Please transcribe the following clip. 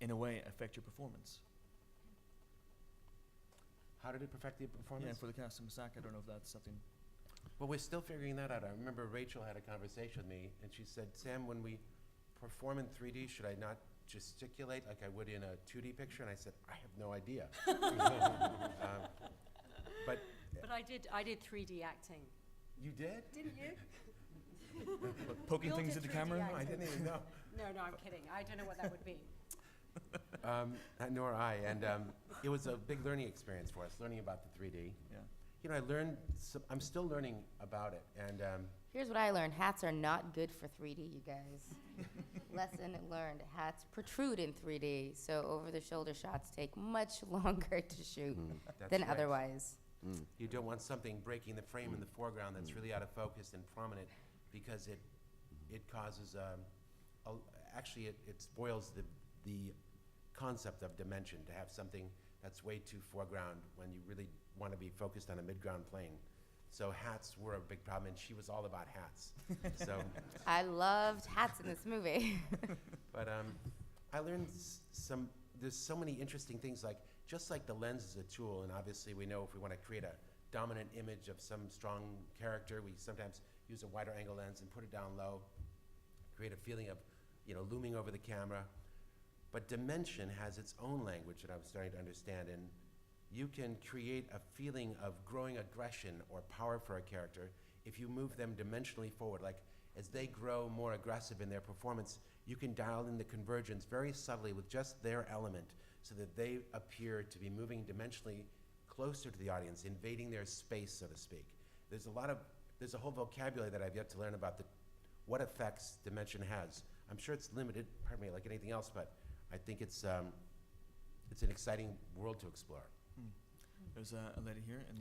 in a way, affect your performance? How did it affect the performance? Yeah, for the casting of Zach, I don't know if that's something. Well, we're still figuring that out. I remember Rachel had a conversation with me, and she said, Sam, when we perform in 3D, should I not gesticulate like I would in a 2D picture? And I said, I have no idea. But But I did 3D acting. you did? Didn't you? Poking Bill things did at the 3D camera? acting. I didn't even know. No, I'm kidding. I don't know what that would be. Nor I. And it was a big learning experience for us, learning about the 3D. Yeah. You know, I learned, I'm still learning about it. And Here's what I learned. Hats are not good for 3D, you guys. Lesson learned. Hats protrude in 3D, so over-the-shoulder shots take much longer to shoot that's than right. otherwise. You don't want something breaking the frame in the foreground that's really out of focus and prominent, because it causes, actually it spoils the concept of dimension, to have something that's way too foreground when you really want to be focused on a mid-ground plane. So hats were a big problem, and she was all about hats. So, I loved hats in this movie. but I learned there's so many interesting things, like, just like the lens is a tool, and obviously we know if we want to create a dominant image of some strong character, we sometimes use a wider angle lens and put it down low, create a feeling of, looming over the camera. But dimension has its own language that I'm starting to understand, and you can create a feeling of growing aggression or power for a character if you move them dimensionally forward. Like, as they grow more aggressive in their performance, you can dial in the convergence very subtly with just their element, so that they appear to be moving dimensionally closer to the audience, invading their space, so to speak. There's a whole vocabulary that I've yet to learn about what effects dimension has. I'm sure it's limited, pardon me, like anything else, but I think it's an exciting world to explore. There's a lady here in the